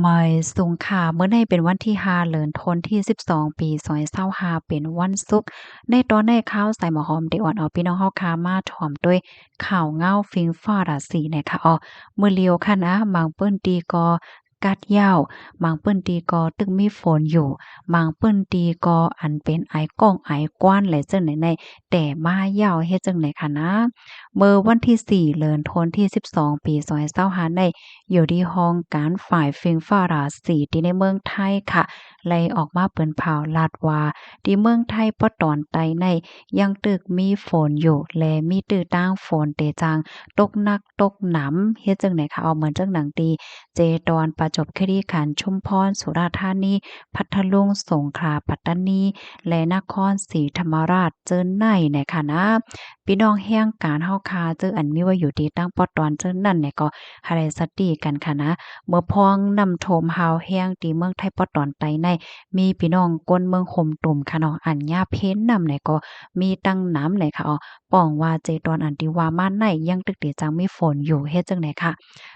ไม่สุงค่ะเมื่อในเป็นวันที่5เดือนธันวาคมที่12ปี2025เป็นวันศุกร์ในตอนในข่าวใส่หมอหอมได้อ่อนเอาพี่น้องเฮาค่ะมาถ่อมด้วยข่าวเงาฟิงฟ้าราศีนะคะอ้อมื้อเลียวค่ะนะบางเปิ้นตีก็กัดยาวบางเปิ้นตีก็ตึกมีฝนอยู่บางเปิ้นตีก็อันเป็นไอก้องไอกว้านและจังไหนในแต่มายาวเฮ็ดจังไหนคะนะเมื่อวันที่4เดือนธันวาคมที่12ปี2025ใน อยู่ที่ห้องการฝ่ายฟิงฟ้าราศีที่ในเมืองไทยค่ะไล่ออกมาเปิ้นเผาลาดว่าที่เมืองไทยปอตอนใต้ในยังตึกมีฝนอยู่และมีตื้อตั้งฝนเตจางตกหนักตกหนำเฮ็ดจังได๋คะเอาเหมือนจังหนังตีเจดอนประจวบคีรีขันธ์ชุมพรสุราษฎร์ธานีพัทลุงสงขลาปัตตานีและนครศรีธรรมราชเจิ้นในเนี่ยค่ะนะพี่น้องแห่งการเฮาคาเจออันมีว่าอยู่ที่ตั้งปอตอนเจิ้นนั่นเนี่ยก็หาได้สติกันค่ะนะเมื่อพองนำโถมหาวแห้งตีเมืองไทยปอตอนใต้ในมีพี่น้องก้นเมืองข่มตุ่มค่ะเนาะอันยาเพ้นนำเนี่ยก็มีตั้งน้ำเลยค่ะอ๋อป้องว่าเจตอนอันที่ว่ามาในยังตึกเตจังมีฝนอยู่เฮ็ดจังได๋ค่ะ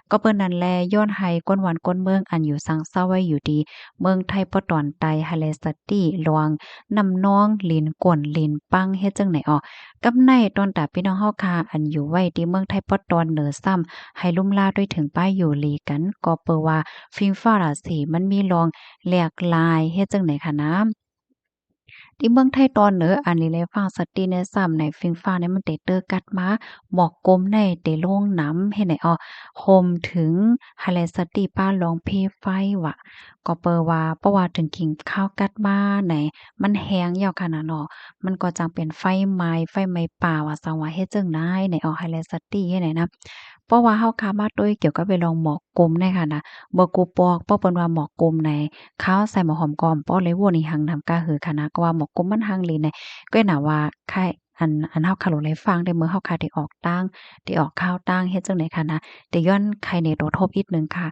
ก็เปิ้นนั่นแลย้อนให้ก้นวันก้นเมืองอันอยู่สังเซาไว้อยู่ดีเมืองไทยปอตอนใต้หาแลสติลวงนำน้องลินก่นลินปังเฮ็ดจังได๋อ้อกำในตอนตาพี่น้องเฮาค่ะอันอยู่ไว้ที่เมืองไทยปอตอนเหนือซ้ำ ให้ลุ่มล่าด้วยถึงป้ายอยู่ลีกันก็เปอว่าฟิล์มฟ้าราศีมันมีรองหลากหลายเฮ็ดจังไหนคะนะที่เมืองไทยตอนเหนืออันนี้เลยฟังสติในซ้ำในฟิงฟ้าเนี่ยมันได้เตอกัดมาหมอกกลมในได้ลงน้ำเฮ็ดให้โฮมถึงหาแลสติป้าลองเพไฟว่ะก็เปอว่าเพราะว่าถึงกินข้าวกัดมาไหนมันแห้งยาวขนาดเนาะมันก็จังเป็นไฟไหม้ป่าว่าซังว่าเฮ็ดจั่งใดไหนหาแลสติเฮ็ดไหนนะเพราะว่าเฮาคามาด้วยเกี่ยวกับไปลองหมอกกลมเนี่ยค่ะนะบ่กูปอกเพราะเปิ้นว่าหมอกกลมในข้าวใส่หมอหอมกอมป้อเลยโว้นี่หังนำกาหือค่ะนะก็ว่าหมอกกลมมันหังลีในก็น่ะว่าค่ายอันเฮาคาโลเลยฟังได้เมื่อเฮาคาได้ออกตั้งได้ออกข้าวตั้งเฮ็ดจังได๋ค่ะนะแต่ย้อนไข่ในตัวทบอีกหนึ่งค่ะ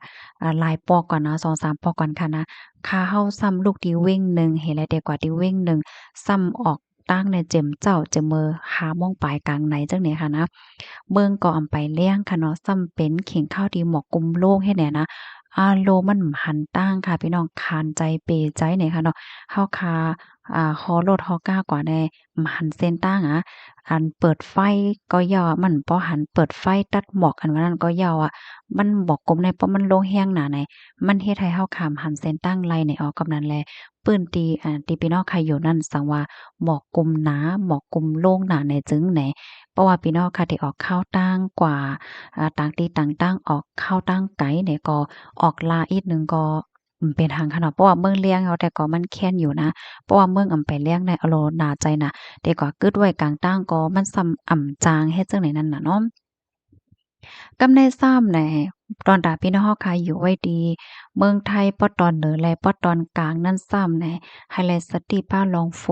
หลายปอกก่อนนะ2-3ปอกก่อนค่ะนะค่าเฮาซ้ำลูกตีเว้งหนึ่งเห็นแล้วแต่กว่าตีเว้งหนึ่งซ้ำออกตั้งในเจ็มเจ้าเจมเมอหาโมงปลายกลางไหนจังได๋ค่ะนะ เบิ่งก็อำไปเลี้ยงค่ะเนาะซ้ำเป็นขิงข้าวดีหมอกกุมโลกเฮ็ดแหน่นะอารมณ์มันหันต่างค่ะพี่น้องคานใจเปใจเนี่ยค่ะเนาะเฮาคาฮอรถฮอกล้ากว่าแน่หันเส้นต่างอันเปิดไฟก็ยาวมันพอหันเปิดไฟตัดหมอกอันว่านั้นก็ยาวมันบอกกลมในเพราะมันโลงแฮงหนาในมันเฮ็ดให้เฮาขามหันเส้นตั้งไล่ในออกกำนั้นแลปื้นตีตีพี่น้องใครอยู่นั่นสังว่าหมอกกลุ่มหนาหมอกกลุ่มโล่งหนาในจึงไหน เพราะว่าพี่น้องค่ะที่ออกข้าวตั้งกว่าต่างที่ต่างตั้งออกข้าวตั้งไกลเนี่ยก็ออกลาอีกหนึ่งก็เป็นทางค่ะเนาะเพราะว่าเมืองเลี้ยงเขาแต่ก็มันแค้นอยู่นะเพราะว่าเมืองอำไปเลี้ยงในอโลน่าใจน่ะแต่ก็กึดไว้กลางตั้งก็มันส่ำอ่ำจางเฮ็ดจังได๋นั่นน่ะเนาะ กำในซ้ำแหน่ตอนตาพี่น้องเฮาค่ะอยู่ไว้ดีเมืองไทยปอตอนเหนือและปอตอนกลางนั่นซ้ำแหน่ไฮไลต์สติป้าลองฝ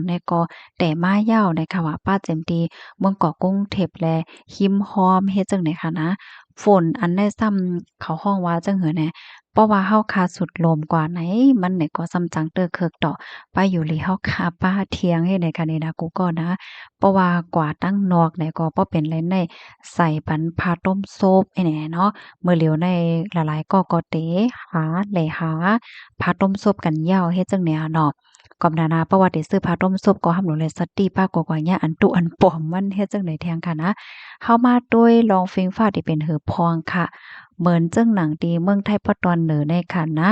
นในก็แต่มายาวในค่ะว่าป้าเจ็มดีเมืองเกาะกรุงเทพแลหิมฮ้อมเฮ็ดจังได๋คะนะฝนอันได้ซ้ำเขาฮ้องว่าจั่งหือแหน่เพราะว่าเฮาคาสุดลมกว่าไหนมันเนี่ยก็ซ้ำจังเตอเคิกต่อป้าอยู่ลีเฮาคาป้าเถียงเฮ็ดได้ค่ะนี่นะกูก็นะเพราะว่ากว่าตั้งนอกเนี่ยก็บ่เป็นไรใน ใส่ปันผ้าต้มโซบไอ้แหน่เนาะมื้อเหลียวในหลายๆก็เตหาแหล่หาผ้าต้มโซบกันยาวเฮ็ดจั่งแนวเนาะก็นานาประวัติซื้อผ้าต้มโซบก็หำหลวงเลยสติป้ากว่าๆเนี่ยอันตุอันปอมมันเฮ็ดจั่งใดแทงค่ะนะเฮามาด้วยลองฟิงฟ้าที่เป็นหือพองค่ะเหมือนจั่งหนังดีเมืองไทยปะตอนเหนือในค่ะนะ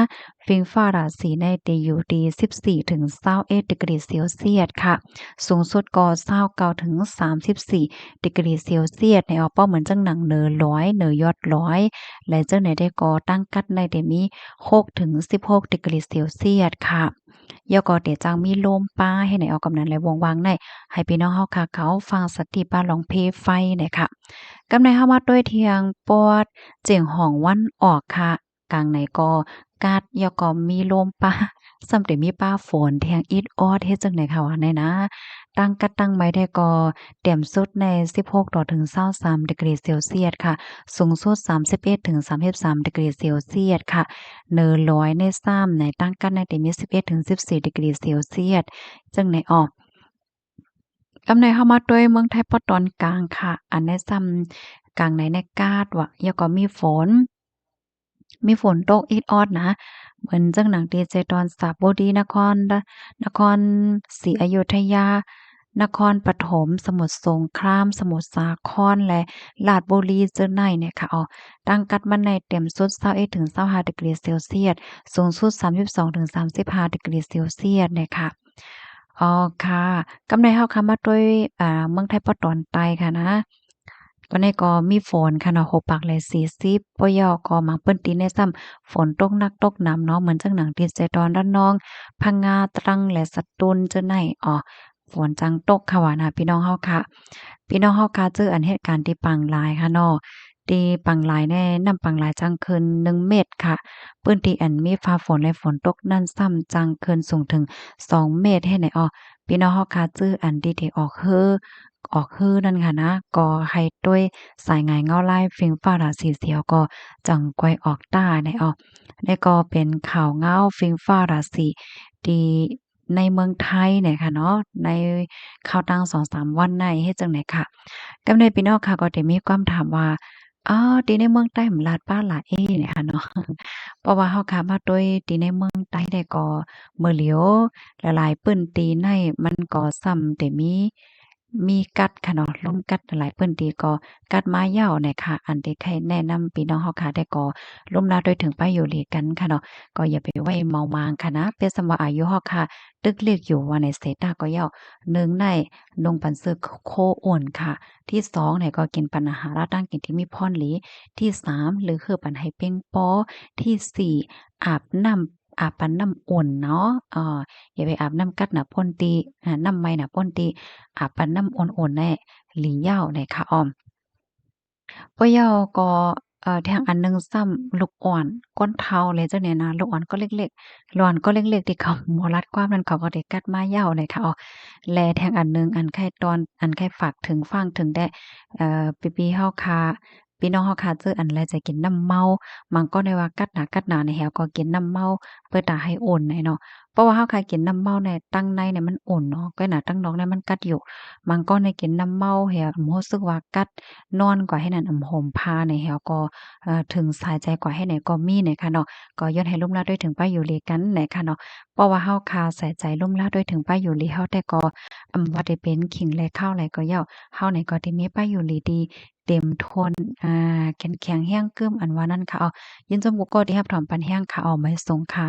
ฟิงฟ้าราศีในตีอยู่ดี14-21°C ค่ะ สูงสุดก็29ถึง34°C ในเป้าเหมือนจังหนังเหนือร้อยเหนือยอดร้อยและจังไหนได้ก็ตั้งกัดในได้มี6ถึง16°C ค่ะยอก็เดี๋ยวจังมีลมป้าให้ไหนเอากำนั้นและวงวางในให้พี่น้องเฮาค่ะเขาฟังสติป้าลองเพไฟเนี่ยค่ะกำในเฮามาด้วยเทียงปอดเจียงห้องวันออกค่ะกลางไหนก็กาดยอก็มีลมป้าซ้ำแต่มีป้าฝนแทงอิดออดเฮ็ดจังได๋ค่ะว่าแน่นะ ตั้งกัดตั้งไม้ได้ก็เตรียมสุดใน16ต่อถึง23°C ค่ะสูงสุด31-33°C ค่ะเหนือร้อยใน3ในตั้งกัดในที่มี11-14°C จึงในออกกำในเข้ามาด้วยเมืองไทยปอตอนกลางค่ะอันในซ้ำกลางในกาดว่ะแล้วก็มีฝน มีฝนตกอีดออดนะเหมือนจังหนังดีเจตอนสระบุรีนครศรีอยุธยานครปฐมสมุทรสงครามสมุทรสาครและราชบุรีเจ้าไหนเนี่ยค่ะตั้งกัดมันในเต็มสุด21-25ดีกรีเซลเซียสสูงสุด32-35ดีกรีเซลเซียสเนี่ยค่ะอ๋อค่ะกำไดเฮาค่ะมาด้วยเมืองไทยปอตอนใต้ค่ะนะตอนนี้ก็มีฝนค่ะเนาะ6ปากและ40ปยก็มังเปิ้นตีในซ้ำฝนตกหนักตกหนำเนาะเหมือนจังหนังที่ไสตอนระนองพังงาตรังและสตูลเจ้าไหนฝนจังตกค่ะว่านะพี่น้องเฮาค่ะพี่น้องเฮาค่ะเจออันเหตุการณ์ที่ปังหลายค่ะเนาะที่ปังหลายแน่นำปังหลายจังคืน1เมตรค่ะปื้นที่อันมีฟ้าฝนและฝนตกนั่นซ้ำจังคืนสูงถึง2เมตรเฮ็ดให้พี่น้องเฮาค่ะจื้ออันที่ออกฮื้อนั่นค่ะนะก็ให้ด้วยสายงายเงาลายฟิงฟ้าราสีเสียวก็จังก้อยออกต้าในแล้วก็เป็นข่าวเงาฟิงฟ้าราศีที่ในเมืองไทยเนี่ยค่ะเนาะในข่าวตั้ง2-3วันในเฮ็ดจังได๋ค่ะกับในพี่น้องค่ะก็ได้มีความถามว่าที่ในเมืองใต้มันลาดป้าหลาเอเนี่ยค่ะเนาะเพราะว่าเฮาค่ะมาด้วยที่ในเมืองใต้เนี่ยก็มื้อเหลียวหลายๆปึ้นตีในมันก็ซ้ำแต่มีกัดค่ะเนาะลมกัดหลายๆพื้นที่ก็กัดไม้ยาวเนี่ยค่ะอันที่ใครแนะนำพี่น้องเฮาค่ะได้ก็ล้มลาโดยถึงไปอยู่หลีกันค่ะเนาะก็อย่าไปไว้เมามางค่ะนะเปรียบเสมือนอายุเฮาค่ะตึกเลียกอยู่ว่าในเสตาก็ยาวหนึ่งในลงปันซึกโคอ้วนค่ะที่สองเนี่ยก็กินปันอาหารราตั้งกินที่มีพรหลีที่สามหรือคือปันให้เป้งป้อที่สี่อาบปันน้ำอุ่นเนาะอย่าไปอาบน้ำกัดน่ะพ่นติน้ำไหม้น่ะพ่นติ ปันน้ำอ่อนๆแน่หลีเหย้าในค่ะอ้อมปะเหย้าก็แถมอันหนึ่งซ้ำลูกอ่อนก้นเฒ่าเลยเจ้าเนี่ยนะลูกอ่อนก้อนเล็กๆลูกอ่อนก้อนเล็กๆที่เขาบ่รัดความนั้นเขาก็ได้กัดมาเหย้าเนี่ยค่ะและแถมอันหนึ่งอันไข่ตอนอันไข่ฝากถึงฟังถึงได้ปีๆเฮาค่ะพี่น้องเฮาค่ะเจออันแลจะกินน้ำเมาบางก็ได้ว่ากัดหนาในแหวก็กินน้ำเมาเพื่อตาให้อุ่นให้เนาะเพราะว่าเฮาค่ะกินน้ำเมาเนี่ยตั้งในเนี่ยมันอุ่นเนาะก็หนาตั้งนอกเนี่ยมันกัดอยู่ มันก็ในกินน้ำเมาแหวรู้สึกว่ากัดนอนกว่าให้นั่นห่มผ้าในแหวก็ถึงสายใจกว่าให้ไหนก็มีเนี่ยค่ะเนาะก็ย้อนให้ลุ่มลาด้วยถึงป้าอยู่ลีกันเนี่ยค่ะเนาะเพราะว่าเฮาคาใส่ใจลุ่มลาด้วยถึงป้าอยู่ลีเฮาแต่ก็บ่ได้เป็นขิงและข้าวไรก็เหย้าเฮานี่ก็ที่มีป้าอยู่ลีดีเต็มทนแข็งแรงกึ้มอันว่านั่นค่ะยินจมูกก็ที่รับถอมปันแห้งค่ะไม่ทรงค่ะ